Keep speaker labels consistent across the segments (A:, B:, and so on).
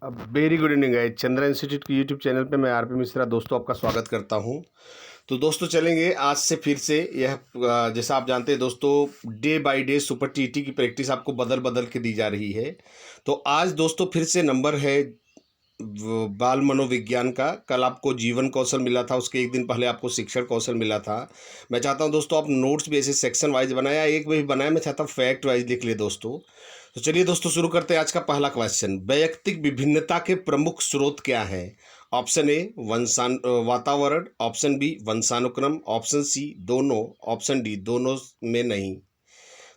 A: अब very good evening guys. Chandra institute की YouTube channel पे मैं आरपी मिश्रा दोस्तों आपका स्वागत करता हूं। तो दोस्तों चलेंगे आज से फिर से यह जैसा आप जानते हैं दोस्तों, day by day super TT की प्रैक्टिस आपको बदल बदल के दी जा रही है। तो आज दोस्तों फिर से नंबर है बाल मनोविज्ञान का। कल आपको जीवन कौशल मिला था, उसके एक दिन पहले आपको शिक्षण कौशल मिला था। मैं चाहता हूं दोस्तों आप नोट्स भी ऐसे सेक्शन वाइज बनाया, एक भी बनाया, मैं चाहता हूं फैक्ट वाइज लिख ले दोस्तों। तो चलिए दोस्तों शुरू करते हैं आज का पहला क्वेश्चन। वैयक्तिक विभिन्नता के प्रमुख स्रोत क्या हैं? ऑप्शन ए वातावरण, ऑप्शन बी वंशानुक्रम, ऑप्शन सी दोनों, ऑप्शन डी दोनों में नहीं।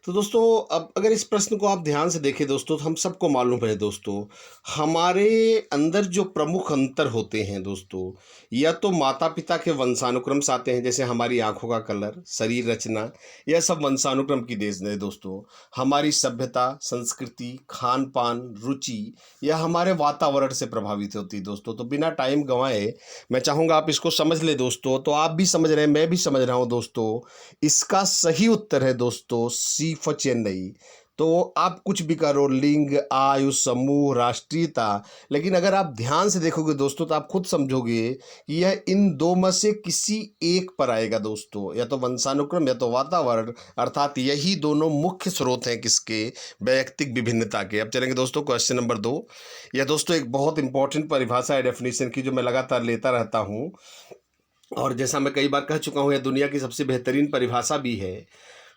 A: तो दोस्तों अब अगर इस प्रश्न को आप ध्यान से देखें दोस्तों, तो हम सबको मालूम है दोस्तों, हमारे अंदर जो प्रमुख अंतर होते हैं दोस्तों, या तो माता पिता के वंशानुक्रम से आते हैं, जैसे हमारी आंखों का कलर, शरीर रचना, यह सब वंशानुक्रम की देन है दोस्तों। हमारी सभ्यता, संस्कृति, खान पान, रुचि, यह हमारे वातावरण से प्रभावित होती है दोस्तों। तो बिना टाइम गंवाए मैं चाहूँगा आप इसको समझ ले दोस्तों। तो आप भी समझ रहे हैं, मैं भी समझ रहा हूँ दोस्तों। इसका सही उत्तर है दोस्तों सी फॉर चेन्नई। तो आप कुछ भी करो, लिंग, आयु, समूह, राष्ट्रीयता, लेकिन अगर आप ध्यान से देखोगे दोस्तों तो आप खुद समझोगे कि यह इन दो में से किसी एक पर आएगा दोस्तों, या तो वंशानुक्रम या तो वातावरण, अर्थात यही दोनों मुख्य स्रोत हैं किसके? वैयक्तिक विभिन्नता के। अब चलेंगे दोस्तों क्वेश्चन नंबर 2। यह दोस्तों एक बहुत इंपॉर्टेंट परिभाषा है डेफिनेशन की, जो मैं लगातार लेता रहता हूँ, और जैसा मैं कई बार कह चुका हूँ, यह दुनिया की सबसे बेहतरीन परिभाषा भी है।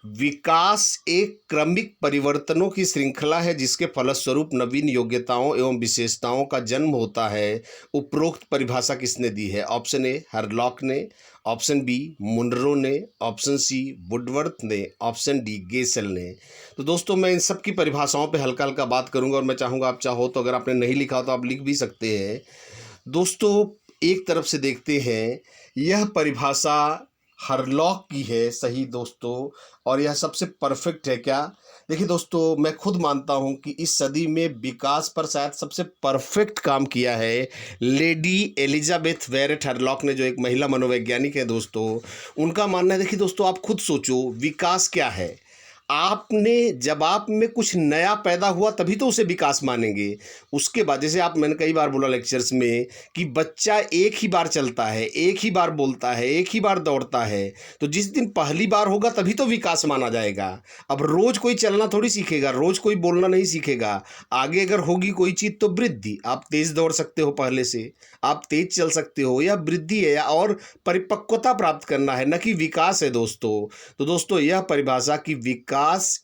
A: विकास एक क्रमिक परिवर्तनों की श्रृंखला है जिसके फलस्वरूप नवीन योग्यताओं एवं विशेषताओं का जन्म होता है। उपरोक्त परिभाषा किसने दी है? ऑप्शन ए हरलॉक ने, ऑप्शन बी मुनरो ने, ऑप्शन सी वुडवर्थ ने, ऑप्शन डी गेसेल ने। तो दोस्तों मैं इन सब की परिभाषाओं पे हल्का हल्का बात करूंगा, और मैं चाहूँगा आप चाहो तो, अगर आपने नहीं लिखा तो आप लिख भी सकते हैं दोस्तों। एक तरफ से देखते हैं, यह परिभाषा हरलॉक की है, सही दोस्तों, और यह सबसे परफेक्ट है। क्या? देखिए दोस्तों, मैं खुद मानता हूं कि इस सदी में विकास पर शायद सबसे परफेक्ट काम किया है लेडी एलिजाबेथ वेरेट हरलॉक ने, जो एक महिला मनोवैज्ञानिक है दोस्तों। उनका मानना है, देखिए दोस्तों आप खुद सोचो, विकास क्या है? आपने जब आप में कुछ नया पैदा हुआ तभी तो उसे विकास मानेंगे। उसके बाद जैसे मैंने कई बार बोला लेक्चर्स में कि बच्चा एक ही बार चलता है, एक ही बार बोलता है, एक ही बार दौड़ता है, तो जिस दिन पहली बार होगा तभी तो विकास माना जाएगा। अब रोज कोई चलना थोड़ी सीखेगा, रोज कोई बोलना नहीं सीखेगा। आगे अगर होगी कोई चीज तो वृद्धि। आप तेज दौड़ सकते हो, पहले से आप तेज चल सकते हो, या वृद्धि है, और परिपक्वता प्राप्त करना है, न कि विकास है दोस्तों। तो दोस्तों यह परिभाषा की विकास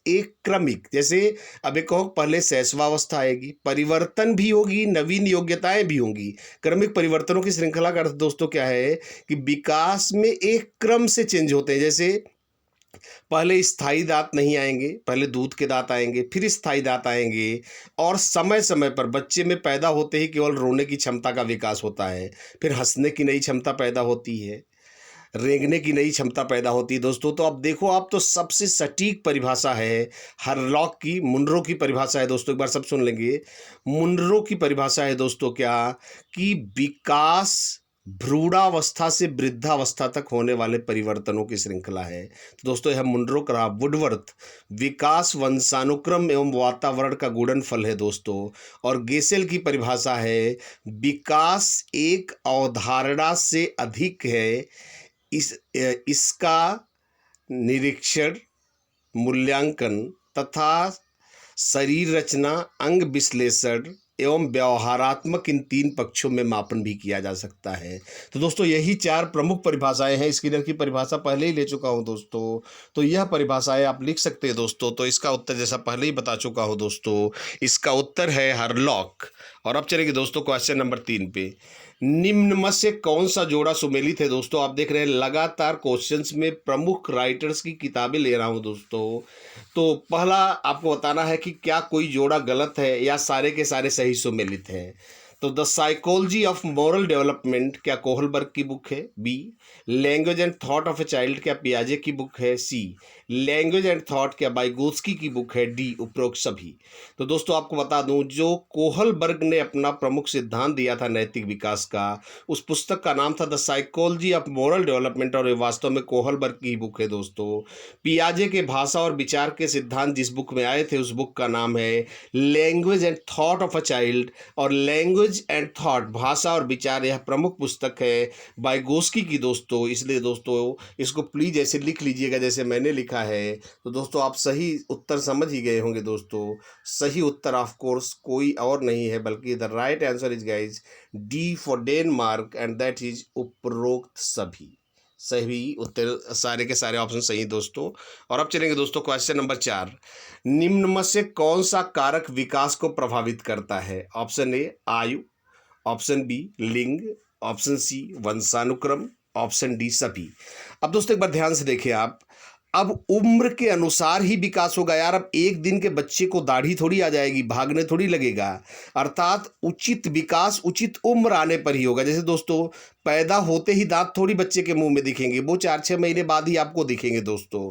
A: एक क्रमिक, जैसे अब एक कहो पहले शैशवावस्था आएगी, परिवर्तन भी होगी, नवीन योग्यताएं भी होंगी। क्रमिक परिवर्तनों की श्रृंखला का अर्थ दोस्तों क्या है कि विकास में एक क्रम से चेंज होते हैं। जैसे पहले स्थायी दांत नहीं आएंगे, पहले दूध के दांत आएंगे, फिर स्थायी दांत आएंगे, और समय समय पर बच्चे में पैदा होते ही केवल रोने की क्षमता का विकास होता है, फिर हंसने की नई क्षमता पैदा होती है, रेंगने की नई क्षमता पैदा होती है दोस्तों। तो अब देखो, आप तो सबसे सटीक परिभाषा है हरलॉक की, मुनरो की परिभाषा है दोस्तों। एक बार सब सुन लेंगे, मुनरो की परिभाषा है दोस्तों क्या, कि विकास भ्रूणावस्था से वृद्धावस्था तक होने वाले परिवर्तनों की श्रृंखला है। तो दोस्तों यह मुनरो का रहा। वुडवर्थ, विकास वंशानुक्रम एवं वातावरण का गुणनफल है दोस्तों। और गेसेल की परिभाषा है, विकास एक अवधारणा से अधिक है, इसका निरीक्षण, मूल्यांकन तथा शरीर रचना, अंग विश्लेषण एवं व्यवहारात्मक, इन तीन पक्षों में मापन भी किया जा सकता है। तो दोस्तों यही चार प्रमुख परिभाषाएं हैं। स्किनर की परिभाषा पहले ही ले चुका हूं दोस्तों, तो यह परिभाषाएं आप लिख सकते हैं दोस्तों। तो इसका उत्तर जैसा पहले ही बता चुका हूं दोस्तों, इसका उत्तर है हरलॉक। और अब चलेंगे दोस्तों क्वेश्चन नंबर 3 पे। निम्न में से कौन सा जोड़ा सुमेलित है? दोस्तों आप देख रहे हैं लगातार क्वेश्चंस में प्रमुख राइटर्स की किताबें ले रहा हूं दोस्तों। तो पहला आपको बताना है कि क्या कोई जोड़ा गलत है या सारे के सारे सही सुमेलित हैं। तो the psychology of moral development क्या कोहलबर्ग की बुक है? B. Language and thought of a child क्या पियाजे की बुक है? सी। लैंग्वेज एंड थॉट क्या वाइगोत्स्की की बुक है, डी उपरोक्त सभी। तो दोस्तों आपको बता दूं, जो कोहलबर्ग ने अपना प्रमुख सिद्धांत दिया था नैतिक विकास का, उस पुस्तक का नाम था the psychology of moral development, और ये वास्तव में कोहलबर्ग की बुक है दोस्तों। पियाजे के भाषा और विचार के सिद्धांत जिस बुक में आए थे, उस बुक का नाम है language and thought of a child, और लैंग्वेज एंड थॉट भाषा और विचार यह प्रमुख पुस्तक है वाइगोत्स्की की दोस्तों। इसलिए दोस्तों इसको प्लीज ऐसे लिख लीजिएगा जैसे मैंने लिखा है। तो दोस्तों आप सही उत्तर समझ ही गए होंगे दोस्तों। सही उत्तर ऑफ कोर्स कोई और नहीं है बल्कि the right answer is guys D for Denmark, and that is उपरोक्त सभी। सही उत्तर सारे के सारे ऑप्शन सही दोस्तों। और अब चलेंगे दोस्तों क्वेश्चन नंबर 4। निम्न में से कौन सा कारक विकास को प्रभावित करता है? ऑप्शन ए आयु, ऑप्शन बी लिंग, ऑप्शन सी वंशानुक्रम, ऑप्शन डी सभी। अब दोस्तों एक बार ध्यान से देखिए आप, अब उम्र के अनुसार ही विकास होगा यार। अब एक दिन के बच्चे को दाढ़ी थोड़ी आ जाएगी, भागने थोड़ी लगेगा। अर्थात उचित विकास उचित उम्र आने पर ही होगा। जैसे दोस्तों पैदा होते ही दांत थोड़ी बच्चे के मुंह में दिखेंगे, वो 4-6 महीने बाद ही आपको दिखेंगे दोस्तों।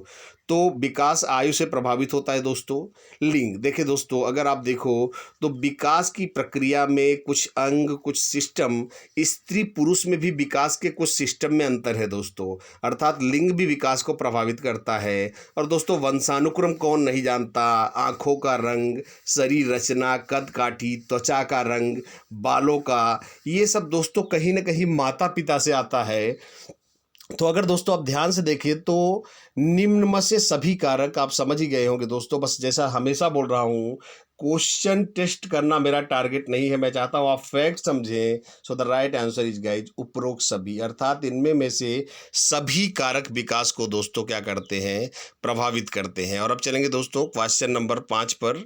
A: तो विकास आयु से प्रभावित होता है दोस्तों। लिंग, देखिए दोस्तों अगर आप देखो तो विकास की प्रक्रिया में कुछ अंग कुछ सिस्टम, स्त्री पुरुष में भी विकास के कुछ सिस्टम में अंतर है दोस्तों। अर्थात लिंग भी विकास को प्रभावित करता है। और दोस्तों वंशानुक्रम कौन नहीं जानता? आँखों का रंग, शरीर रचना, कद काठी, त्वचा का रंग, बालों का, ये सब दोस्तों कहीं ना कहीं माता पिता से आता है। तो अगर दोस्तों आप ध्यान से देखिए तो निम्न में से सभी कारक आप समझ ही गए होंगे दोस्तों। बस जैसा हमेशा बोल रहा हूँ, क्वेश्चन टेस्ट करना मेरा टारगेट नहीं है, मैं चाहता हूँ आप फैक्ट समझें। सो the right answer is guys उपरोक्त सभी, अर्थात इनमें में से सभी कारक विकास को दोस्तों क्या करते हैं? प्रभावित करते हैं। और अब चलेंगे दोस्तों क्वेश्चन नंबर 5 पर।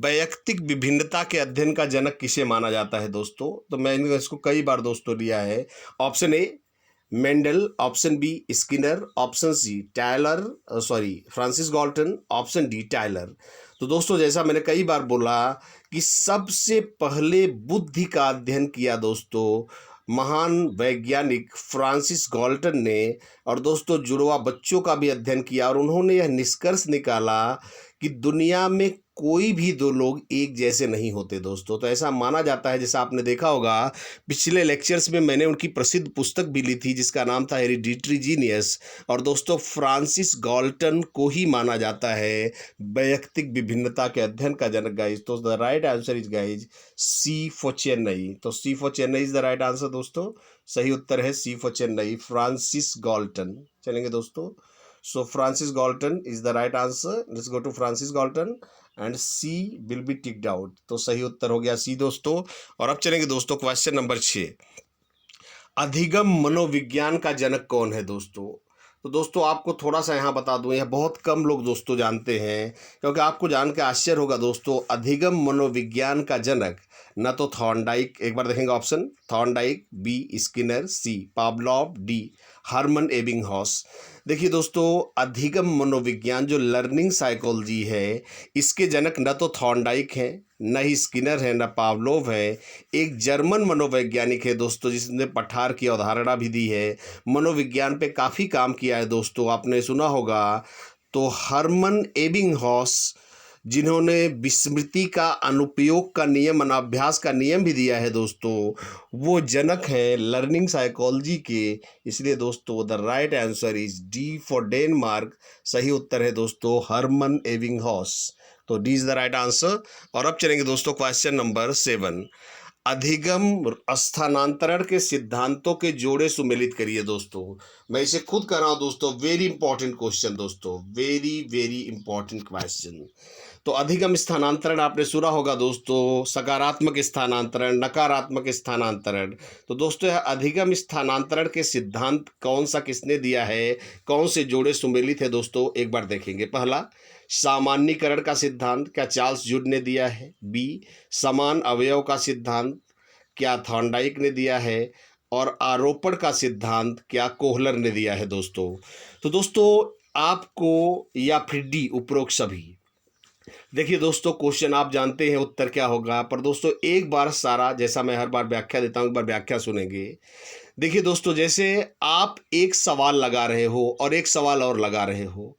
A: वैयक्तिक विभिन्नता के अध्ययन का जनक किसे माना जाता है दोस्तों? तो मैंने इसको कई बार दोस्तों लिया है। Option A Mendel, option B Skinner, option C Francis Galton, option D Tyler. तो दोस्तों जैसा मैंने कई बार बोला कि सबसे पहले बुद्धि का अध्ययन किया दोस्तों महान वैज्ञानिक फ्रांसिस गॉल्टन ने। और दोस्तों जुड़वा बच्चों का भी अध्ययन किया, और उन्होंने यह निष्कर्ष निकाला कि दुनिया में कोई भी दो लोग एक जैसे नहीं होते दोस्तों। तो ऐसा माना जाता है, जैसा आपने देखा होगा पिछले लेक्चर्स में मैंने उनकी प्रसिद्ध पुस्तक भी ली थी जिसका नाम था हेरिडिटरी जीनियस। और दोस्तों फ्रांसिस गॉल्टन को ही माना जाता है वैयक्तिक विभिन्नता के अध्ययन का जनक गाइज। तो the right answer is guys C for Chennai. तो C for Chennai is the right answer दोस्तों। सही उत्तर है C for Chennai, Francis Galton. चलेंगे दोस्तों, so Francis Galton is the right answer. Let's go to Francis Galton and C will be ticked out. तो सही उत्तर हो गया सी दोस्तों। और अब चलेंगे दोस्तों क्वेश्चन नंबर 6। अधिगम मनोविज्ञान का जनक कौन है दोस्तों? तो दोस्तों आपको थोड़ा सा यहाँ बता दूं, यह बहुत कम लोग दोस्तों जानते हैं, क्योंकि आपको जान के आश्चर्य होगा दोस्तों। अधिगम मनोविज्ञान का जनक न तो थॉर्नडाइक, एक बार देखेंगे ऑप्शन, थॉर्नडाइक, बी स्किनर, सी पावलोव, डी हर्मन एबिंगहॉस। देखिए दोस्तों अधिगम मनोविज्ञान जो लर्निंग साइकोलॉजी है, इसके जनक न तो थॉर्नडाइक हैं, न ही स्किनर है, न पावलोव है। एक जर्मन मनोवैज्ञानिक है दोस्तों जिसने पठार की अवधारणा भी दी है, मनोविज्ञान पे काफ़ी काम किया है दोस्तों, आपने सुना होगा। तो हर्मन एबिंगहॉस जिन्होंने विस्मृति का अनुपयोग का नियम, अनाभ्यास का नियम भी दिया है दोस्तों, वो जनक है लर्निंग साइकोलॉजी के। इसलिए दोस्तों the right answer is D for Denmark. सही उत्तर है दोस्तों हर्मन एबिंगहॉस। तो D is the right answer. और अब चलेंगे दोस्तों क्वेश्चन नंबर 7। अधिगम स्थानांतरण के सिद्धांतों के जोड़े सुमेलित करिए दोस्तों। मैं इसे खुद कर रहा हूं दोस्तों, वेरी इंपॉर्टेंट क्वेश्चन दोस्तों, वेरी वेरी इंपॉर्टेंट क्वेश्चन। तो अधिगम स्थानांतरण आपने सुना होगा दोस्तों, सकारात्मक स्थानांतरण, नकारात्मक स्थानांतरण। तो दोस्तों यह अधिगम स्थानांतरण के सिद्धांत कौन सा किसने दिया है, कौन से जोड़े सुमेलित है दोस्तों, एक बार देखेंगे। पहला सामान्यीकरण का सिद्धांत, क्या चार्ल्स जूड ने दिया है? बी समान अवयव का सिद्धांत, क्या थॉर्नडाइक ने दिया है? और आरोपण का सिद्धांत क्या कोहलर ने दिया है दोस्तों? तो दोस्तों आपको, या फिर डी उपरोक्त सभी। देखिए दोस्तों क्वेश्चन आप जानते हैं उत्तर क्या होगा, पर दोस्तों एक बार सारा, जैसा मैं हर बार व्याख्या देता हूँ, एक बार व्याख्या सुनेंगे। देखिए दोस्तों जैसे आप एक सवाल लगा रहे हो और एक सवाल और लगा रहे हो,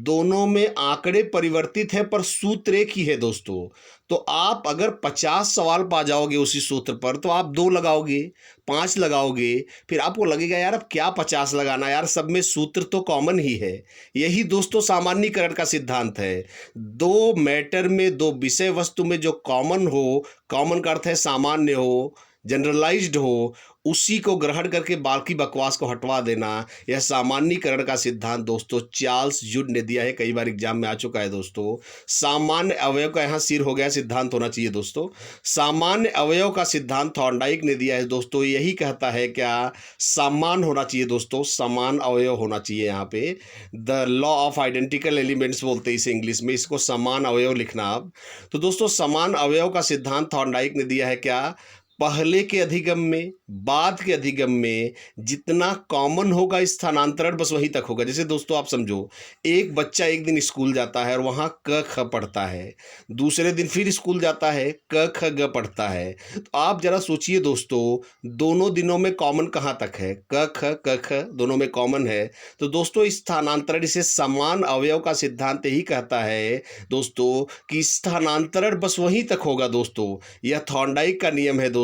A: दोनों में आंकड़े परिवर्तित है पर सूत्र एक ही है दोस्तों। तो आप अगर 50 सवाल पा जाओगे उसी सूत्र पर तो आप 2 लगाओगे, 5 लगाओगे, फिर आपको लगेगा यार अब क्या 50 लगाना यार, सब में सूत्र तो कॉमन ही है। यही दोस्तों सामान्यीकरण का सिद्धांत है। 2 मैटर में, 2 विषय वस्तु में जो कॉमन हो, कॉमन का अर्थ है सामान्य हो, जनरलाइज्ड हो, उसी को ग्रहण करके बाकी बकवास को हटवा देना, यह सामान्यीकरण का सिद्धांत दोस्तों चार्ल्स जूड ने दिया है। कई बार एग्जाम में आ चुका है दोस्तों। सामान्य अवयव का यहाँ सिर हो गया, सिद्धांत होना चाहिए दोस्तों। सामान्य अवयव का सिद्धांत थॉर्नडाइक ने दिया है दोस्तों। यही कहता है क्या, समान होना चाहिए दोस्तों, समान अवयव होना चाहिए। यहाँ पे the law of identical elements बोलते हैं इसे इंग्लिश में, इसको समान अवयव लिखना आप। तो दोस्तों समान अवयव का सिद्धांत थॉर्नडाइक ने दिया है क्या, पहले के अधिगम में, बाद के अधिगम में जितना कॉमन होगा स्थानांतरण बस वहीं तक होगा। जैसे दोस्तों आप समझो, एक बच्चा एक दिन स्कूल जाता है और वहाँ क ख पढ़ता है, दूसरे दिन फिर स्कूल जाता है, क ख ग पढ़ता है। तो आप जरा सोचिए दोस्तों, दोनों दिनों में कॉमन कहाँ तक है, क ख क ख दोनों में कॉमन है। तो दोस्तों स्थानांतरण, इसे समान अवयव का सिद्धांत ही कहता है दोस्तों कि स्थानांतरण बस वहीं तक होगा दोस्तों। यह थॉर्नडाइक का नियम है दोस्तों।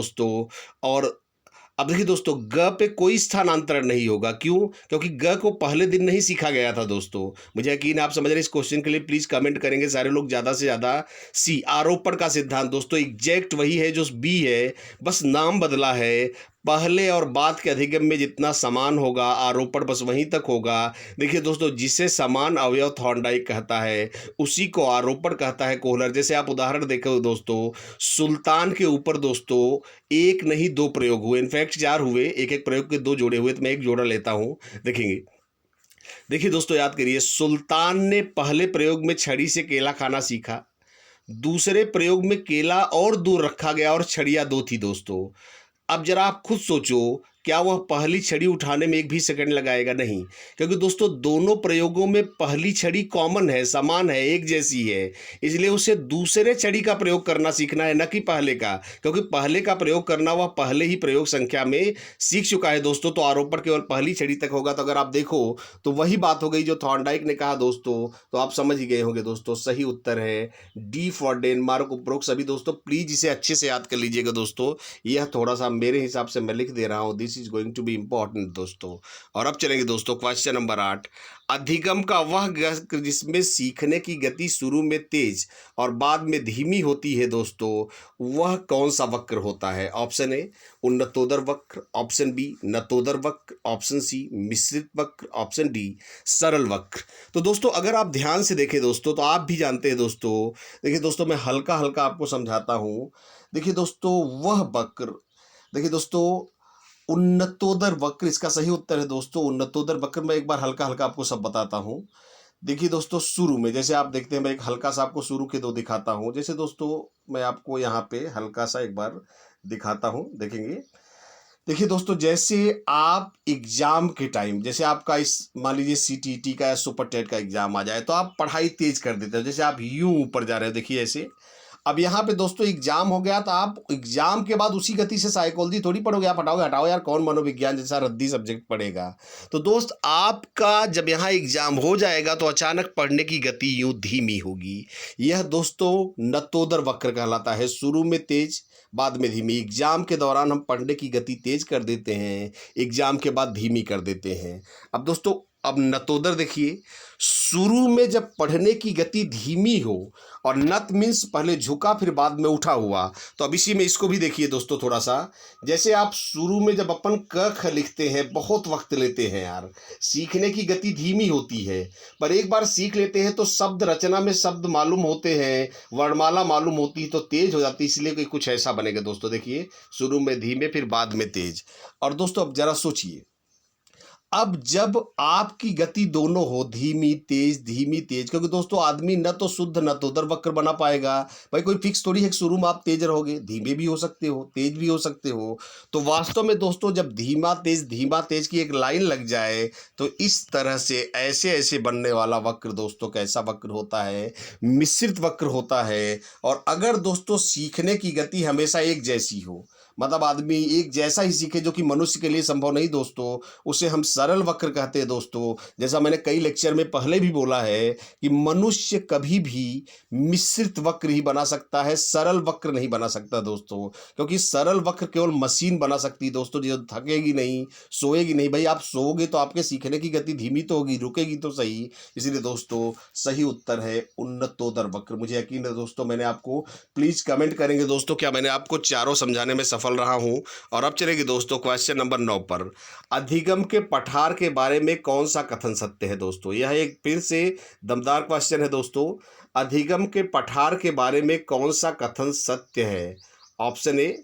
A: और अब देखिए दोस्तों, ग पे कोई स्थानांतरण नहीं होगा। क्यों? क्योंकि ग को पहले दिन नहीं सीखा गया था दोस्तों। मुझे यकीन है आप समझ रहे हैं। इस क्वेश्चन के लिए प्लीज कमेंट करेंगे सारे लोग ज़्यादा से ज़्यादा। सी, आरोपण का सिद्धांत दोस्तों एग्जैक्ट वही है जो बी है, बस नाम बदला है। पहले और बाद के अधिगम में जितना समान होगा, आरोपण बस वहीं तक होगा। देखिए दोस्तों, जिसे समान अवयव थॉर्नडाइक कहता है उसी को आरोपण कहता है कोहलर। जैसे आप उदाहरण देखो दोस्तों, सुल्तान के ऊपर दोस्तों एक नहीं 2 प्रयोग हुए, इनफैक्ट 4 हुए, एक एक प्रयोग के 2 जोड़े हुए। तो मैं एक जोड़ा लेता हूं, देखेंगे। देखिए दोस्तों, याद करिए, सुल्तान ने पहले प्रयोग में छड़ी से केला खाना सीखा, दूसरे प्रयोग में केला और दूर रखा गया और छड़ियाँ 2 थी दोस्तों। अब जरा आप खुद सोचो, क्या वह पहली छड़ी उठाने में 1 भी सेकंड लगाएगा? नहीं, क्योंकि दोस्तों दोनों प्रयोगों में पहली छड़ी कॉमन है, समान है, एक जैसी है। इसलिए उसे दूसरे छड़ी का प्रयोग करना सीखना है, न कि पहले का, क्योंकि पहले का प्रयोग करना वह पहले ही प्रयोग संख्या में सीख चुका है दोस्तों। तो आरोपण केवल पहली छड़ी तक होगा। तो अगर आप देखो तो वही बात हो गई जो थॉर्नडाइक ने कहा दोस्तों। तो आप समझ ही गए होंगे दोस्तों, सही उत्तर है डी फॉर डेनमार्क। उपरोक्त सभी दोस्तों प्लीज इसे अच्छे से याद कर लीजिएगा दोस्तों। यह थोड़ा सा मेरे हिसाब से मैं लिख दे रहा हूँ, this is going to be important दोस्तों। और अब चलेंगे दोस्तों क्वेश्चन नंबर 8। अधिगम का वह वक्र जिसमें सीखने की गति शुरू में तेज और बाद में धीमी होती है दोस्तों, वह कौन सा वक्र होता है? ऑप्शन ए उन्नतोदर वक्र, ऑप्शन बी नतोदर वक्र, ऑप्शन सी मिश्रित वक्र, ऑप्शन डी सरल वक्र। तो दोस्तों अगर आप ध्यान से देखें दोस्तों, तो आप भी जानते हैं दोस्तों। देखिए दोस्तों, मैं हल्का हल्का आपको समझाता हूँ। देखिए दोस्तों, वह वक्र, देखिए दोस्तों उन्नतोदर वक्र इसका सही उत्तर है दोस्तों। उन्नतोदर वक्र मैं एक बार हल्का हल्का आपको सब बताता हूँ। देखिए दोस्तों, शुरू में जैसे आप देखते हैं, मैं एक हल्का सा आपको शुरू के 2 दिखाता हूँ। जैसे दोस्तों मैं आपको यहाँ पे हल्का सा एक बार दिखाता हूँ, देखेंगे। देखिए दोस्तों, जैसे आप एग्जाम के टाइम, जैसे आपका इस मान लीजिए सीटीटी का या सुपर टेट का एग्जाम आ जाए, तो आप पढ़ाई तेज कर देते हो। जैसे आप यूं ऊपर जा रहे हो, देखिए ऐसे। अब यहाँ पे दोस्तों एग्जाम हो गया, तो आप एग्जाम के बाद उसी गति से साइकोलॉजी थोड़ी पढ़ोगे। आप हटाओगे, हटाओ यार, कौन मनोविज्ञान जैसा रद्दी सब्जेक्ट पढ़ेगा। तो दोस्त आपका जब यहाँ एग्जाम हो जाएगा तो अचानक पढ़ने की गति यूं धीमी होगी। यह दोस्तों नतोदर वक्र कहलाता है। शुरू में तेज, बाद में धीमी। एग्जाम के दौरान हम पढ़ने की गति तेज कर देते हैं, एग्जाम के बाद धीमी कर देते हैं। अब दोस्तों अब नतोदर देखिए, शुरू में जब पढ़ने की गति धीमी हो, और नत मीन्स पहले झुका फिर बाद में उठा हुआ। तो अब इसी में इसको भी देखिए दोस्तों थोड़ा सा। जैसे आप शुरू में जब अपन क ख लिखते हैं बहुत वक्त लेते हैं यार, सीखने की गति धीमी होती है। पर एक बार सीख लेते हैं तो शब्द रचना में शब्द मालूम होते हैं, वर्णमाला मालूम होती है, तो तेज हो जाती है। इसलिए कोई कुछ ऐसा बनेगा दोस्तों। देखिए शुरू में धीमे फिर बाद में तेज। और दोस्तों अब जरा सोचिए, अब जब आपकी गति दोनों हो, धीमी तेज, क्योंकि दोस्तों आदमी न तो शुद्ध न तो उधर वक्र बना पाएगा। भाई कोई फिक्स थोड़ी है कि शुरू में आप तेज रहोगे, धीमे भी हो सकते हो, तेज भी हो सकते हो। तो वास्तव में दोस्तों जब धीमा तेज की एक लाइन लग जाए, तो इस तरह से ऐसे ऐसे बनने वाला वक्र दोस्तों कैसा वक्र होता है? मिश्रित वक्र होता है। और अगर दोस्तों सीखने की गति हमेशा एक जैसी हो, मतलब आदमी एक जैसा ही सीखे जो कि मनुष्य के लिए संभव नहीं दोस्तों, उसे हम सरल वक्र कहते हैं दोस्तों। जैसा मैंने कई लेक्चर में पहले भी बोला है कि मनुष्य कभी भी मिश्रित वक्र ही बना सकता है, सरल वक्र नहीं बना सकता दोस्तों, क्योंकि सरल वक्र केवल मशीन बना सकती है दोस्तों, जो थकेगी नहीं, सोएगी नहीं। भाई आप सोओगे तो आपके सीखने की गति धीमी तो होगी, रुकेगी तो सही। इसलिए दोस्तों सही उत्तर है उन्नतोदर वक्र। मुझे यकीन है दोस्तों, मैंने आपको, प्लीज कमेंट करेंगे दोस्तों, क्या मैंने आपको चारों समझाने में सफल रहा हूं। और अब चलेगी दोस्तों क्वेश्चन नंबर 9 पर। अधिगम के पठार के बारे में कौन सा कथन सत्य है दोस्तों? यह एक फिर से दमदार क्वेश्चन है दोस्तों। अधिगम के पठार के बारे में कौन सा कथन सत्य है? ऑप्शन ए,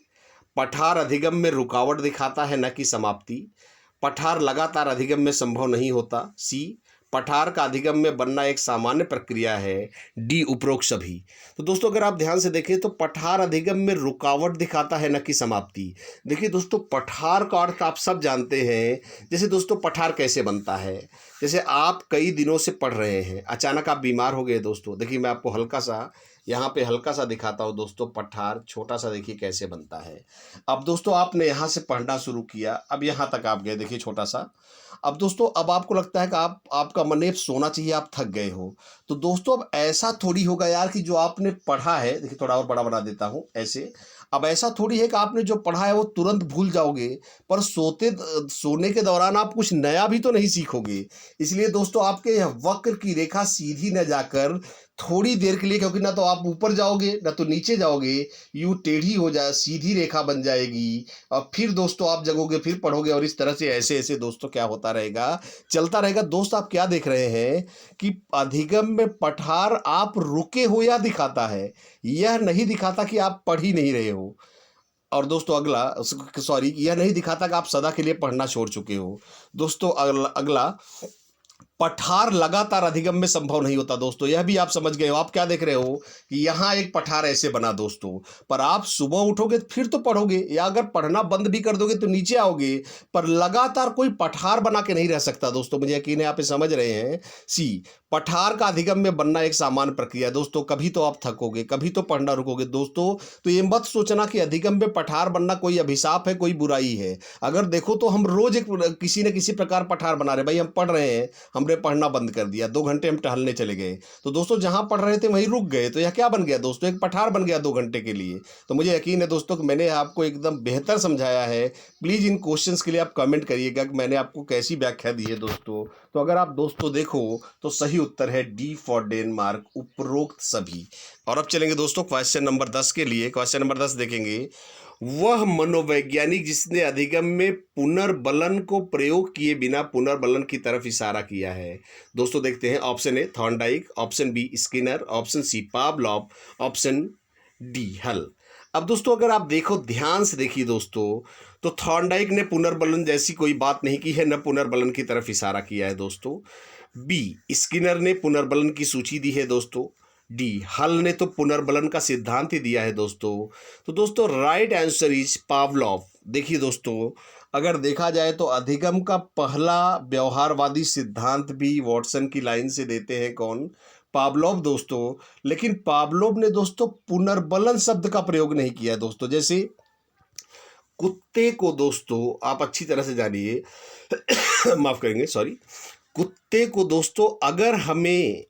A: पठार अधिगम में रुकावट दिखाता है न कि समाप्ति। पठार लगातार अधिगम में संभव नहीं होता। सी, पठार का अधिगम में बनना एक सामान्य प्रक्रिया है। डी, उपरोक्त सभी। तो दोस्तों अगर आप ध्यान से देखें तो पठार अधिगम में रुकावट दिखाता है न कि समाप्ति। देखिए दोस्तों, पठार का अर्थ आप सब जानते हैं। जैसे दोस्तों पठार कैसे बनता है? जैसे आप कई दिनों से पढ़ रहे हैं, अचानक आप बीमार हो गए दोस्तों। देखिए मैं आपको हल्का सा यहाँ पे हल्का सा दिखाता हूँ दोस्तों, पठार छोटा सा देखिए कैसे बनता है। अब दोस्तों आपने यहाँ से पढ़ना शुरू किया, अब यहाँ तक आप गए, देखिए छोटा सा। अब दोस्तों अब आपको लगता है कि आपका मन है सोना चाहिए, आप थक गए हो। तो दोस्तों अब ऐसा थोड़ी होगा यार कि जो आपने पढ़ा है, देखिए थोड़ा और बड़ा बना देता हूँ ऐसे। अब ऐसा थोड़ी है कि आपने जो पढ़ा है वो तुरंत भूल जाओगे, पर सोने के दौरान आप कुछ नया भी तो नहीं सीखोगे। इसलिए दोस्तों आपके यह वक्र की रेखा सीधी न जाकर थोड़ी देर के लिए, क्योंकि ना तो आप ऊपर जाओगे ना तो नीचे जाओगे, यूं टेढ़ी हो जाए, सीधी रेखा बन जाएगी। और फिर दोस्तों आप जगोगे, फिर पढ़ोगे, और इस तरह से ऐसे ऐसे दोस्तों क्या होता रहेगा, चलता रहेगा। दोस्त आप क्या देख रहे हैं कि अधिगम में पठार आप रुके हो या दिखाता है, यह नहीं दिखाता कि आप पढ़ ही नहीं रहे हो। और दोस्तों अगला, सॉरी, यह नहीं दिखाता कि आप सदा के लिए पढ़ना छोड़ चुके हो। दोस्तों अगला, पठार लगातार अधिगम में संभव नहीं होता दोस्तों। यह भी आप समझ गए हो। आप क्या देख रहे हो कि यहाँ एक पठार ऐसे बना दोस्तों, पर आप सुबह उठोगे फिर तो पढ़ोगे, या अगर पढ़ना बंद भी कर दोगे तो नीचे आओगे, पर लगातार कोई पठार बना के नहीं रह सकता दोस्तों। मुझे यकीन है आप समझ रहे हैं। सी, पठार का अधिगम में बनना एक सामान्य प्रक्रिया दोस्तों। कभी तो आप थकोगे, कभी तो पढ़ना रुकोगे दोस्तों। तो ये मत सोचना कि अधिगम में पठार बनना कोई अभिशाप है, कोई बुराई है। अगर देखो तो हम रोज एक किसी न किसी प्रकार पठार बना रहे। भाई हम पढ़ रहे हैं, हमने पढ़ना बंद कर दिया, 2 घंटे हम टहलने चले गए, तो दोस्तों जहां पढ़ रहे थे वहीं रुक गए, तो यह क्या बन गया दोस्तों? एक पठार बन गया 2 घंटे के लिए। तो मुझे यकीन है दोस्तों कि मैंने आपको एकदम बेहतर समझाया है। प्लीज इन क्वेश्चंस के लिए आप कमेंट करिएगा कि मैंने आपको कैसी व्याख्या दी है दोस्तों। तो अगर आप दोस्तों देखो तो सही उत्तर है डी फॉर डेनमार्क, उपरोक्त सभी। और अब चलेंगे दोस्तों क्वेश्चन नंबर 10 के लिए। क्वेश्चन नंबर 10 देखेंगे, वह मनोवैज्ञानिक जिसने अधिगम में पुनर्बलन को प्रयोग किए बिना पुनर्बलन की तरफ इशारा किया है। दोस्तों देखते हैं। Option A Thorndike, option B Skinner, option C Pavlov, option D Hull. अब दोस्तों अगर आप देखो, ध्यान से देखिए दोस्तों, तो थॉर्नडाइक ने पुनर्बलन जैसी कोई बात नहीं की है, न पुनर्बलन की तरफ इशारा किया है दोस्तों। बी, स्किनर ने पुनर्बलन की सूची दी है दोस्तों। डी, हल ने तो पुनर्बलन का सिद्धांत ही दिया है दोस्तों। तो दोस्तों राइट आंसर इज पावलोव। देखिए दोस्तों, अगर देखा जाए तो अधिगम का पहला व्यवहारवादी सिद्धांत भी वॉटसन की लाइन से देते हैं कौन? पावलोव दोस्तों। लेकिन पावलोव ने दोस्तों पुनर्बलन शब्द का प्रयोग नहीं किया है दोस्तों। जैसे कुत्ते को दोस्तों आप अच्छी तरह से जानिए माफ करेंगे, सॉरी, कुत्ते को दोस्तों अगर हमें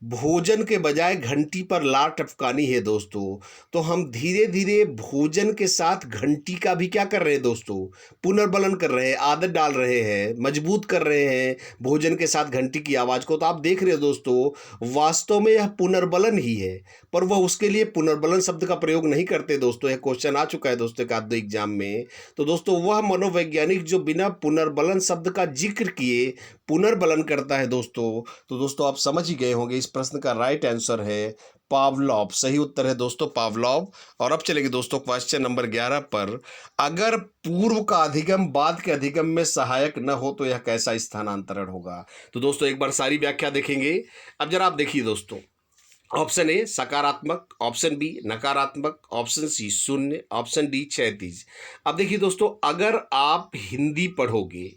A: भोजन के बजाय घंटी पर लार टपकानी है दोस्तों, तो हम धीरे धीरे भोजन के साथ घंटी का भी क्या कर रहे हैं दोस्तों? पुनर्बलन कर रहे हैं, आदत डाल रहे हैं, मजबूत कर रहे हैं भोजन के साथ घंटी की आवाज़ को। तो आप देख रहे हो दोस्तों, वास्तव में यह पुनर्बलन ही है, पर वह उसके लिए पुनर्बलन शब्द का प्रयोग नहीं करते दोस्तों। यह क्वेश्चन आ चुका है दोस्तों एक आध दो एग्जाम में। तो दोस्तों वह मनोवैज्ञानिक जो बिना पुनर्बलन शब्द का जिक्र किए पुनर्बलन करता है दोस्तों। तो दोस्तों आप समझ ही गए होंगे, इस प्रश्न का राइट आंसर है पावलोव। सही उत्तर है दोस्तों पावलोव। और अब चलेगी दोस्तों क्वेश्चन नंबर 11 पर। अगर पूर्व का अधिगम बाद के अधिगम में सहायक न हो तो यह कैसा स्थानांतरण होगा? तो दोस्तों एक बार सारी व्याख्या देखेंगे। अब जरा आप देखिए दोस्तों, ऑप्शन ए सकारात्मक, ऑप्शन बी नकारात्मक, ऑप्शन सी शून्य, ऑप्शन डी क्षैतिज। अब देखिए दोस्तों, अगर आप हिंदी पढ़ोगे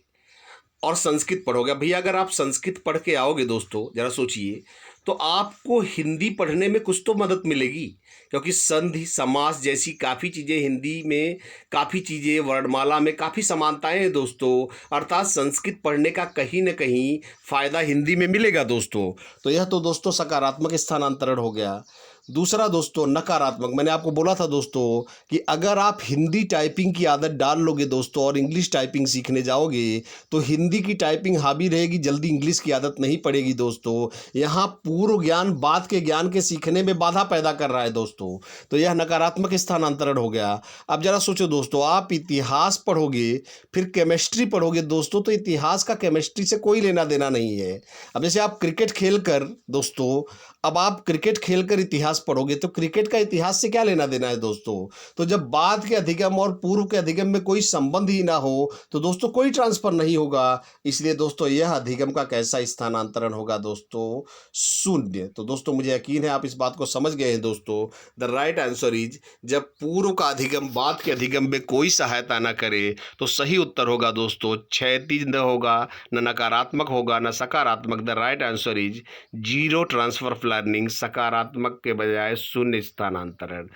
A: और संस्कृत पढ़ोगे, भैया अगर आप संस्कृत पढ़ के आओगे दोस्तों, जरा सोचिए, तो आपको हिंदी पढ़ने में कुछ तो मदद मिलेगी, क्योंकि संधि समास जैसी काफ़ी चीज़ें हिंदी में, काफ़ी चीज़ें वर्णमाला में काफ़ी समानताएं हैं दोस्तों। अर्थात संस्कृत पढ़ने का कहीं न कहीं फ़ायदा हिंदी में मिलेगा दोस्तों। तो यह तो दोस्तों सकारात्मक स्थानांतरण हो गया। दूसरा दोस्तों नकारात्मक, मैंने आपको बोला था दोस्तों कि अगर आप हिंदी टाइपिंग की आदत डाल लोगे दोस्तों और इंग्लिश टाइपिंग सीखने जाओगे तो हिंदी की टाइपिंग हावी रहेगी, जल्दी इंग्लिश की आदत नहीं पड़ेगी दोस्तों। यहाँ पूर्व ज्ञान बाद के ज्ञान के सीखने में बाधा पैदा कर रहा है दोस्तों। तो यह नकारात्मक स्थानांतरण हो गया। अब जरा सोचो दोस्तों, आप इतिहास पढ़ोगे फिर केमिस्ट्री पढ़ोगे दोस्तों, तो इतिहास का केमिस्ट्री से कोई लेना देना नहीं है। अब जैसे आप क्रिकेट खेल कर दोस्तों, अब आप क्रिकेट खेलकर इतिहास पढ़ोगे तो क्रिकेट का इतिहास से क्या लेना देना है दोस्तों। तो जब बाद के अधिगम और पूर्व के अधिगम में कोई संबंध ही ना हो तो दोस्तों कोई ट्रांसफर नहीं होगा। इसलिए दोस्तों यह अधिगम का कैसा स्थानांतरण होगा दोस्तों, शून्य। तो दोस्तों मुझे यकीन है आप इस बात को समझ गए हैं दोस्तों। द राइट आंसर इज, जब पूर्व का अधिगम बाद के अधिगम में कोई सहायता ना करे तो सही उत्तर होगा दोस्तों क्षैतिज न होगा, न नकारात्मक होगा, न सकारात्मक। The right answer is zero transfer of learning, सकारात्मक के बजाय शून्य स्थानांतरण।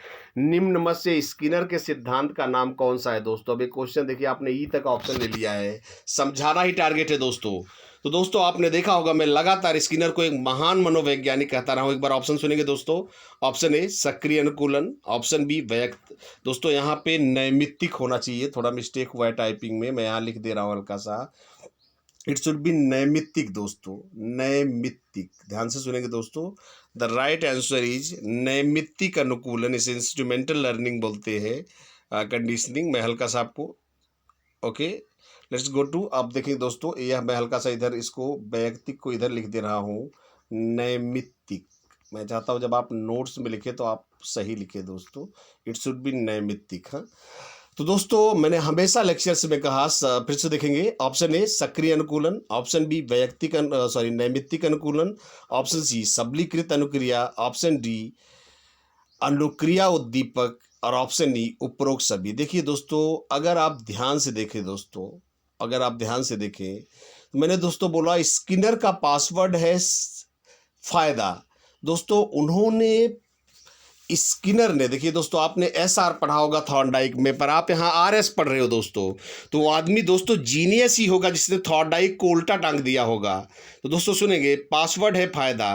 A: निम्न में से स्किनर के सिद्धांत का नाम कौन सा है दोस्तों। अब एक क्वेश्चन देखिए, आपने ई तक ऑप्शन ले लिया है, समझाना ही टारगेट है दोस्तों। तो दोस्तों आपने देखा होगा मैं लगातार स्किनर को एक महान मनोवैज्ञानिक कहता रहा हूं। एक बार ऑप्शन सुनेंगे दोस्तों। ऑप्शन ए सक्रिय अनुकूलन, ऑप्शन बी व्यक्त। दोस्तों यहाँ पे नैमित्तिक होना चाहिए, थोड़ा मिस्टेक हुआ है टाइपिंग में, मैं यहाँ लिख दे रहा हूँ हल्का सा, इट शुड बी नैमित्तिक दोस्तों, नैमित्तिक। ध्यान से सुनेंगे दोस्तों। द राइट आंसर इज नैमित्तिक अनुकूलन, इसे इंस्ट्रूमेंटल लर्निंग बोलते हैं, कंडीशनिंग। मैं हल्का सा आपको ओके लेट्स गो टू, आप देखें दोस्तों, यह मैं हल्का सा इधर इसको वैयक्तिक को इधर लिख दे रहा हूँ, नैमित्तिक। मैं चाहता हूँ जब आप नोट्स में लिखे तो आप सही लिखे दोस्तों, इट शुड बी नैमित्तिक। हाँ, तो दोस्तों मैंने हमेशा लेक्चर्स में कहा, फिर से देखेंगे, ऑप्शन ए सक्रिय अनुकूलन, ऑप्शन बी वैयक्तिक नैमित्तिक अनुकूलन, ऑप्शन सी सबलीकृत अनुक्रिया, ऑप्शन डी अनुक्रिया उद्दीपक और ऑप्शन ई उपरोक्त सभी। देखिए दोस्तों, अगर आप ध्यान से देखें दोस्तों, अगर आप ध्यान से देखें तो मैंने दोस्तों बोला स्किनर का पासवर्ड है फायदा। दोस्तों उन्होंने, स्किनर ने, देखिए दोस्तों आपने एसआर पढ़ा होगा थॉर्नडाइक में, पर आप यहाँ आरएस पढ़ रहे हो दोस्तों, तो वो आदमी दोस्तों जीनियस ही होगा जिसने थॉर्नडाइक को उल्टा टांग दिया होगा। तो दोस्तों सुनेंगे, पासवर्ड है फायदा,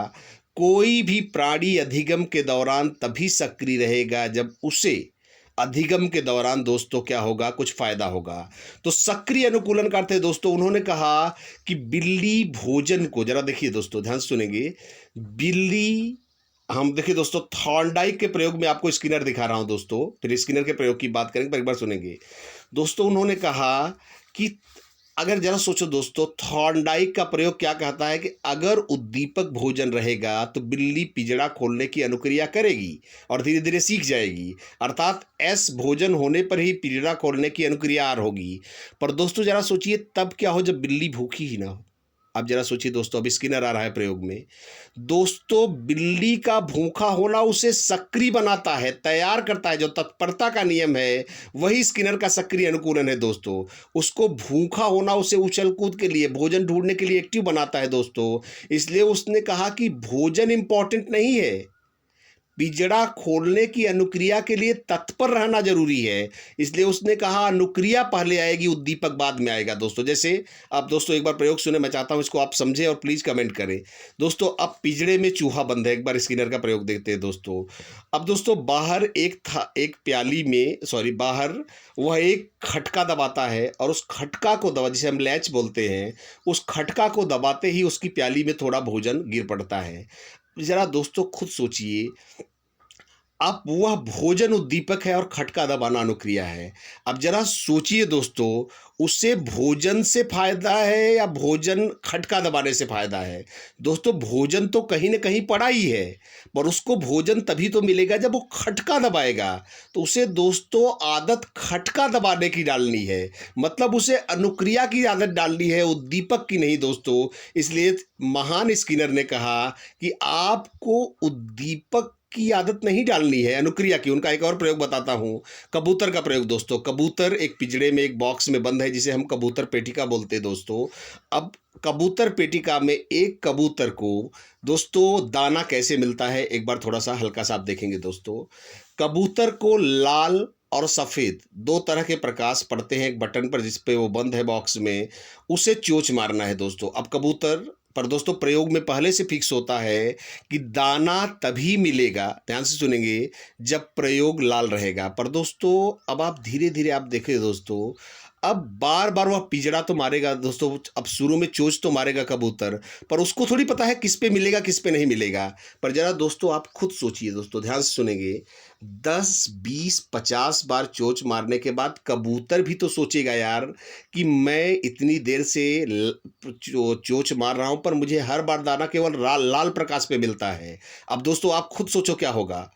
A: कोई भी प्राणी अधिगम के दौरान तभी सक्रिय रहेगा जब उसे अधिगम के दौरान दोस्तों क्या होगा, कुछ फायदा होगा। तो सक्रिय अनुकूलन का अर्थ है दोस्तों, उन्होंने कहा कि बिल्ली भोजन को, जरा देखिए दोस्तों ध्यान से सुनेंगे, बिल्ली, हम देखिए दोस्तों थॉर्नडाइक के प्रयोग में आपको स्किनर दिखा रहा हूं दोस्तों, फिर स्किनर के प्रयोग की बात करेंगे, पर एक बार सुनेंगे दोस्तों। उन्होंने कहा कि अगर जरा सोचो दोस्तों, थॉर्नडाइक का प्रयोग क्या कहता है कि अगर उद्दीपक भोजन रहेगा तो बिल्ली पिंजड़ा खोलने की अनुक्रिया करेगी और धीरे धीरे सीख जाएगी, अर्थात एस भोजन होने पर ही पिंजड़ा खोलने की अनुक्रिया आर होगी। पर दोस्तों जरा सोचिए तब क्या हो जब बिल्ली भूखी ही ना हो। अब जरा सोचिए दोस्तों, अब स्किनर आ रहा है प्रयोग में दोस्तों, बिल्ली का भूखा होना उसे सक्रिय बनाता है, तैयार करता है, जो तत्परता का नियम है वही स्किनर का सक्रिय अनुकूलन है दोस्तों। उसको भूखा होना उसे उछल कूद के लिए, भोजन ढूंढने के लिए एक्टिव बनाता है दोस्तों। इसलिए उसने कहा कि भोजन इंपॉर्टेंट नहीं है, पिंजड़ा खोलने की अनुक्रिया के लिए तत्पर रहना जरूरी है। इसलिए उसने कहा अनुक्रिया पहले आएगी, उद्दीपक बाद में आएगा दोस्तों। जैसे अब दोस्तों एक बार प्रयोग सुने, मैं चाहता हूं इसको आप समझें और प्लीज कमेंट करें दोस्तों। अब पिंजड़े में चूहा बंद है, एक बार स्किनर का प्रयोग देखते हैं दोस्तों। अब दोस्तों बाहर एक प्याली में, बाहर वह एक खटका दबाता है और उस खटका को दबा, जिसे हम लैच बोलते हैं, उस खटका को दबाते ही उसकी प्याली में थोड़ा भोजन गिर पड़ता है। जरा दोस्तों खुद सोचिए, अब वह भोजन उद्दीपक है और खटका दबाना अनुक्रिया है। अब जरा सोचिए दोस्तों, उससे भोजन से फायदा है या भोजन खटका दबाने से फायदा है। दोस्तों भोजन तो कहीं ना कहीं पड़ा ही है, पर उसको भोजन तभी तो मिलेगा जब वो खटका दबाएगा। तो उसे दोस्तों आदत खटका दबाने की डालनी है, मतलब उसे अनुक्रिया की आदत डालनी है, उद्दीपक की नहीं दोस्तों। इसलिए महान स्किनर ने कहा कि आपको उद्दीपक की आदत नहीं डालनी है, अनुक्रिया की। उनका एक और प्रयोग बताता हूँ, कबूतर का प्रयोग दोस्तों। कबूतर एक पिंजड़े में एक बॉक्स में बंद है, जिसे हम कबूतर पेटिका बोलते हैं दोस्तों। अब कबूतर पेटिका में एक कबूतर को दोस्तों दाना कैसे मिलता है, एक बार थोड़ा सा हल्का सा आप देखेंगे दोस्तों। कबूतर को लाल और सफ़ेद दो तरह के प्रकाश पड़ते हैं एक बटन पर, जिस पे वो बंद है बॉक्स में, उसे चोंच मारना है दोस्तों। अब कबूतर पर दोस्तों प्रयोग में पहले से फिक्स होता है कि दाना तभी मिलेगा, ध्यान से सुनेंगे, जब प्रयोग लाल रहेगा। पर दोस्तों अब आप धीरे धीरे आप देखें दोस्तों, अब बार बार वह पिंजड़ा तो मारेगा दोस्तों। अब शुरू में चोंच तो मारेगा कबूतर, पर उसको थोड़ी पता है किस पे मिलेगा किस पे नहीं मिलेगा। पर जरा दोस्तों आप खुद सोचिए दोस्तों, ध्यान से सुनेंगे, 10 20 50 बार चोंच मारने के बाद कबूतर भी तो सोचेगा यार कि मैं इतनी देर से चोंच मार रहा हूं, पर मुझे हर बार दाना केवल लाल प्रकाश पे मिलता है। अब दोस्तों आप खुद सोचो क्या होगा।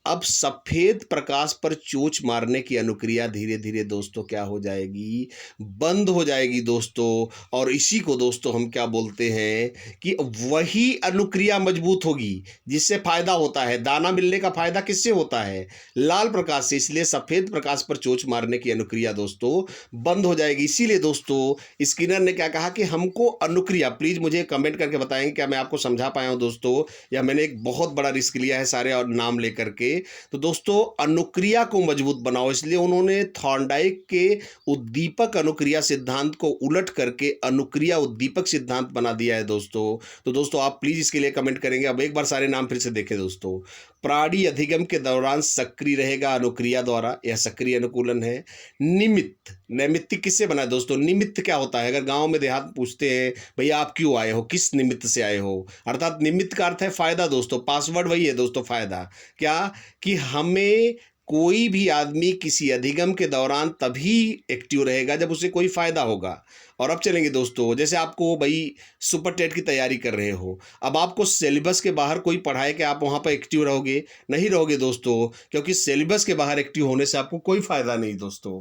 A: अब सफेद प्रकाश पर चोंच मारने की अनुक्रिया धीरे धीरे दोस्तों क्या हो जाएगी, बंद हो जाएगी दोस्तों। और इसी को दोस्तों हम क्या बोलते हैं कि वही अनुक्रिया मजबूत होगी जिससे फायदा होता है। दाना मिलने का फायदा किससे होता है, लाल प्रकाश से। इसलिए सफेद प्रकाश पर चोंच मारने की अनुक्रिया दोस्तों बंद हो जाएगी। इसीलिए दोस्तों स्किनर ने क्या कहा कि हमको अनुक्रिया, प्लीज मुझे कमेंट करके बताएंगे क्या मैं आपको समझा पाया हूं दोस्तों, या मैंने एक बहुत बड़ा रिस्क लिया है सारे और नाम लेकर के। तो दोस्तों अनुक्रिया को मजबूत बनाओ, इसलिए उन्होंने थॉर्नडाइक के उद्दीपक अनुक्रिया सिद्धांत को उलट करके अनुक्रिया उद्दीपक सिद्धांत बना दिया है दोस्तों। तो दोस्तों आप प्लीज इसके लिए कमेंट करेंगे। अब एक बार सारे नाम फिर से देखें दोस्तों। प्राणी अधिगम के दौरान सक्रिय रहेगा अनुक्रिया द्वारा, यह सक्रिय अनुकूलन है। निमित्त, नैमित्तिक किससे बना है दोस्तों, निमित्त क्या होता है, अगर गांव में देहात पूछते हैं भैया आप क्यों आए हो, किस निमित्त से आए हो, अर्थात निमित्त का अर्थ है फायदा दोस्तों। पासवर्ड वही है दोस्तों, फायदा क्या, कि हमें कोई भी आदमी किसी अधिगम के दौरान तभी एक्टिव रहेगा जब उसे कोई फायदा होगा। और अब चलेंगे दोस्तों, जैसे आपको भाई सुपर टेट की तैयारी कर रहे हो, अब आपको सिलेबस के बाहर कोई पढ़ाए कि आप वहां पर एक्टिव रहोगे, नहीं रहोगे दोस्तों, क्योंकि सिलेबस के बाहर एक्टिव होने से आपको कोई फायदा नहीं दोस्तों।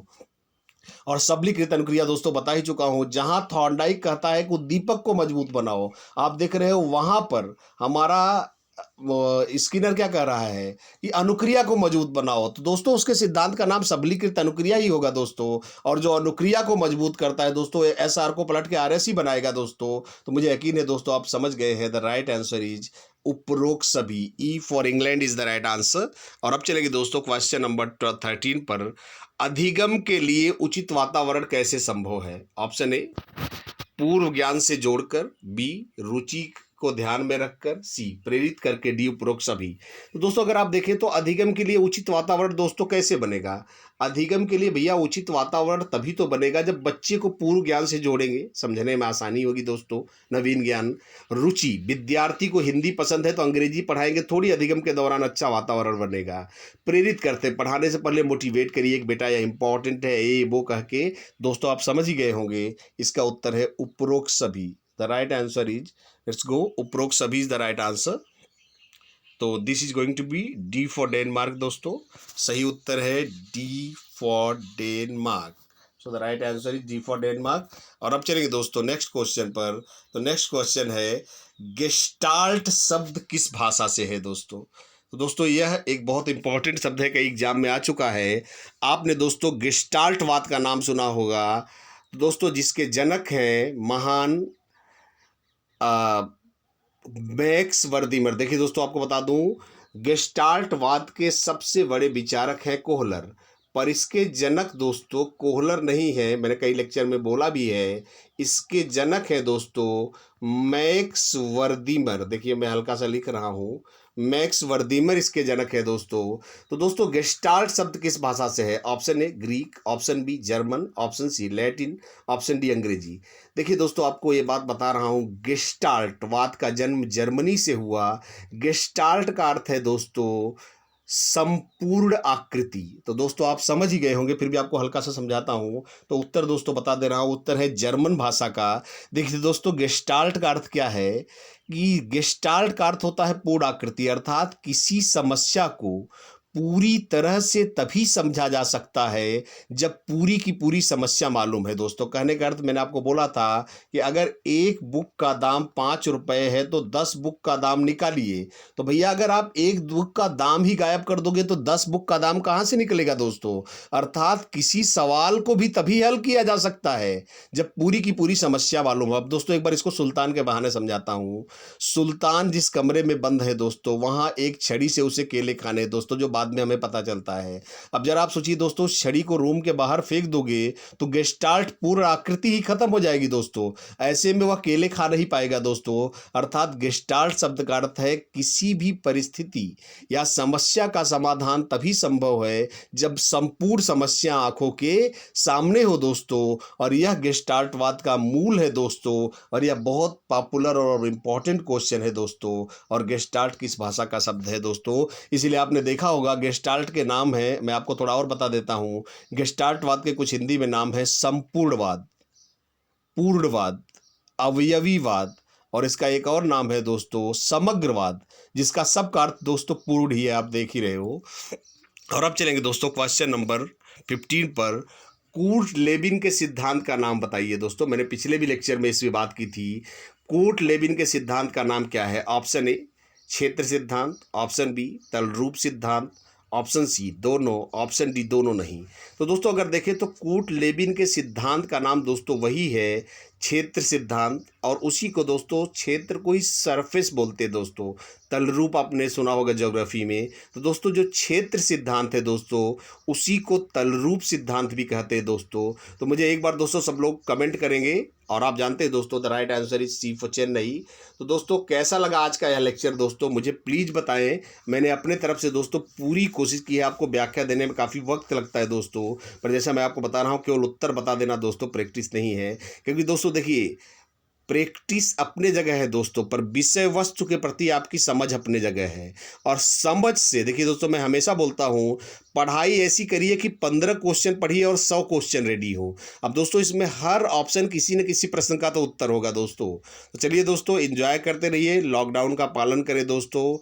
A: और सबलीकृत अनुक्रिया दोस्तों बता ही चुका हूं, जहां थॉर्नडाइक कहता है कि दीपक को मजबूत बनाओ, आप देख रहे हो वहां पर हमारा स्किनर क्या कह रहा है कि अनुक्रिया को मजबूत बनाओ। तो दोस्तों उसके सिद्धांत का नाम सबलीकृत अनुक्रिया ही होगा दोस्तों। और जो अनुक्रिया को मजबूत करता है दोस्तों, एसआर को पलट के आरएस ही बनाएगा दोस्तों। तो मुझे यकीन है दोस्तों आप समझ गए हैं, द राइट आंसर इज उपरोक्त सभी, E for England is the right answer. और अब चलेंगे दोस्तों क्वेश्चन नंबर 13 पर। अधिगम के लिए उचित वातावरण कैसे संभव है। ऑप्शन ए पूर्व ज्ञान से जोड़कर, बी रुचि को ध्यान में रखकर, सी प्रेरित करके, डी उपरोक्त सभी। तो दोस्तों अगर आप देखें तो अधिगम के लिए उचित वातावरण दोस्तों कैसे बनेगा। अधिगम के लिए भैया उचित वातावरण तभी तो बनेगा जब बच्चे को पूर्व ज्ञान से जोड़ेंगे, समझने में आसानी होगी दोस्तों, नवीन ज्ञान। रुचि, विद्यार्थी को हिंदी पसंद है तो अंग्रेजी पढ़ाएंगे थोड़ी, अधिगम के दौरान अच्छा वातावरण बनेगा। प्रेरित करते, पढ़ाने से पहले मोटिवेट करिए कि बेटा यह इंपॉर्टेंट है, ये वो कह के। दोस्तों आप समझ ही गए होंगे, इसका उत्तर है उपरोक्त सभी। The right answer is, let's go, उपरोक्त सभी इज द राइट आंसर। तो this is going to be D for Denmark दोस्तों, सही उत्तर है D for Denmark. So the right answer is D for Denmark. और अब चलेंगे दोस्तों नेक्स्ट क्वेश्चन पर। तो नेक्स्ट क्वेश्चन है, गेस्टाल्ट शब्द किस भाषा से है दोस्तों। तो दोस्तों यह एक बहुत इंपॉर्टेंट शब्द है, कई एग्जाम में आ चुका है। आपने दोस्तों गेस्टाल्टवाद का नाम सुना होगा। तो दोस्तों जिसके जनक हैं महान मैक्स वर्दीमर। देखिए दोस्तों आपको बता दूं, गेस्टाल्टवाद के सबसे बड़े विचारक हैं कोहलर, पर इसके जनक दोस्तों कोहलर नहीं है, मैंने कई लेक्चर में बोला भी है। इसके जनक है दोस्तों मैक्स वर्दीमर। देखिए मैं हल्का सा लिख रहा हूं, मैक्स वर्दीमर इसके जनक है दोस्तों। तो दोस्तों गेस्टाल्ट शब्द किस भाषा से है। Option A Greek, option B German, option C Latin, option D Angrezi. देखिए दोस्तों आपको ये बात बता रहा हूँ, गेस्टाल्टवाद का जन्म जर्मनी से हुआ। गेस्टाल्ट का अर्थ है दोस्तों संपूर्ण आकृति। तो दोस्तों आप समझ ही गए होंगे, फिर भी आपको हल्का सा समझाता हूँ। तो उत्तर दोस्तों बता दे रहा हूँ, उत्तर है जर्मन भाषा का। देखिए दोस्तों गेस्टाल्ट का अर्थ क्या है कि गेस्टाल्ट का अर्थ होता है पूर्ण आकृति, अर्थात किसी समस्या को पूरी तरह से तभी समझा जा सकता है जब पूरी की पूरी समस्या मालूम है दोस्तों। कहने का अर्थ मैंने आपको बोला था कि अगर एक बुक का दाम 5 रुपए है तो 10 बुक का दाम निकालिए। तो भैया अगर आप एक बुक का दाम ही गायब कर दोगे तो 10 बुक का दाम कहाँ से निकलेगा दोस्तों। अर्थात किसी सवाल को भी तभी हल किया जा सकता है जब पूरी की पूरी समस्या मालूम हो। अब दोस्तों एक बार इसको सुल्तान के बहाने समझाता हूँ। सुल्तान जिस कमरे में बंद है दोस्तों, वहां एक छड़ी से उसे केले खाने हैं दोस्तों, जो बाद में हमें पता चलता है। अब जरा आप सोचिए दोस्तों, छड़ी को रूम के बाहर फेंक दोगे तो गेस्टाल्ट पूर्ण आकृति ही खत्म हो जाएगी दोस्तों। ऐसे में वह केले खा नहीं पाएगा दोस्तों। अर्थात गेस्टाल्ट शब्द का अर्थ है किसी भी परिस्थिति या समस्या का समाधान तभी संभव है जब संपूर्ण समस्या आंखों के सामने हो दोस्तों। और यह गेस्टाल्टवाद का मूल है दोस्तों। और यह बहुत पॉपुलर और इम्पोर्टेंट क्वेश्चन है दोस्तों। और गेस्टाल्ट किस भाषा का शब्द है दोस्तों, इसीलिए आपने देखा होगा गेस्टाल्ट के नाम है, मैं आपको थोड़ा और बता देता हूं। गेस्टाल्टवाद के कुछ हिंदी में नाम है संपूर्णवाद, पूर्णवाद, अवयवीवाद, और इसका एक और नाम है दोस्तों समग्रवाद, जिसका सबका अर्थ दोस्तों पूर्ण ही है, आप देख ही रहे हो। और अब चलेंगे दोस्तों क्वेश्चन नंबर 15 पर। कूर्ट लेबिन के सिद्धांत का नाम बताइए दोस्तों। मैंने पिछले भी लेक्चर में इस पे बात की थी। कूर्ट लेबिन के सिद्धांत का नाम क्या है? ऑप्शन ए क्षेत्र सिद्धांत, ऑप्शन बी तलरूप सिद्धांत, ऑप्शन सी दोनों, ऑप्शन डी दोनों नहीं। तो दोस्तों अगर देखें तो कूर्ट लेबिन के सिद्धांत का नाम दोस्तों वही है क्षेत्र सिद्धांत। और उसी को दोस्तों क्षेत्र को ही सरफेस बोलते हैं दोस्तों। तलरूप आपने सुना होगा ज्योग्राफी में। तो दोस्तों जो क्षेत्र सिद्धांत है दोस्तों, उसी को तलरूप सिद्धांत भी कहते हैं दोस्तों। तो मुझे एक बार दोस्तों सब लोग कमेंट करेंगे। और आप जानते हैं दोस्तों the right answer is C for Chennai. तो दोस्तों कैसा लगा आज का यह लेक्चर दोस्तों, मुझे प्लीज़ बताएं। मैंने अपने तरफ से दोस्तों पूरी कोशिश की है। आपको व्याख्या देने में काफ़ी वक्त लगता है दोस्तों, पर जैसा मैं आपको बता रहा हूँ केवल उत्तर बता देना दोस्तों प्रैक्टिस नहीं है। क्योंकि दोस्तों देखिए, प्रैक्टिस अपने जगह है दोस्तों, पर विषय वस्तु के प्रति आपकी समझ अपने जगह है। और समझ से देखिए दोस्तों, मैं हमेशा बोलता हूँ पढ़ाई ऐसी करिए कि 15 क्वेश्चन पढ़िए और 100 क्वेश्चन रेडी हो। अब दोस्तों इसमें हर ऑप्शन किसी न किसी प्रश्न का तो उत्तर होगा दोस्तों। तो चलिए दोस्तों एंजॉय करते रहिए, लॉकडाउन का पालन करें दोस्तों।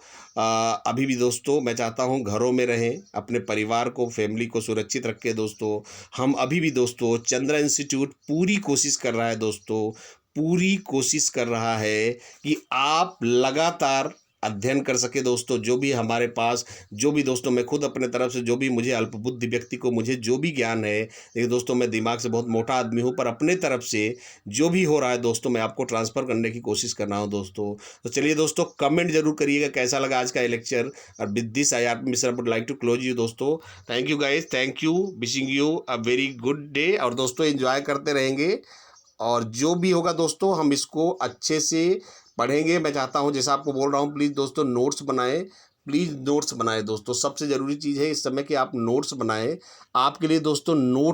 A: अभी भी दोस्तों मैं चाहता हूँ घरों में रहें, अपने परिवार को, फैमिली को सुरक्षित रखें दोस्तों। हम अभी भी दोस्तों चंद्रा इंस्टीट्यूट पूरी कोशिश कर रहा है दोस्तों, पूरी कोशिश कर रहा है कि आप लगातार अध्ययन कर सके दोस्तों। जो भी हमारे पास, जो भी दोस्तों मैं खुद अपने तरफ से, जो भी मुझे अल्पबुद्धि व्यक्ति को मुझे जो भी ज्ञान है, देखिए दोस्तों मैं दिमाग से बहुत मोटा आदमी हूँ, पर अपने तरफ से जो भी हो रहा है दोस्तों मैं आपको ट्रांसफ़र करने की कोशिश कर रहा हूँ दोस्तों। तो चलिए दोस्तों कमेंट जरूर करिएगा कैसा लगा आज का ये लेक्चर। और with this I R mister would like to close you दोस्तों। Thank you guys, thank you, wishing you a very good day. और दोस्तों एंजॉय करते रहेंगे। और जो भी होगा दोस्तों हम इसको अच्छे से पढ़ेंगे। मैं चाहता हूं, जैसा आपको बोल रहा हूं, प्लीज़ दोस्तों नोट्स बनाएं, प्लीज़ नोट्स बनाएं दोस्तों। सबसे ज़रूरी चीज़ है इस समय कि आप नोट्स बनाएं। आपके लिए दोस्तों नोट्स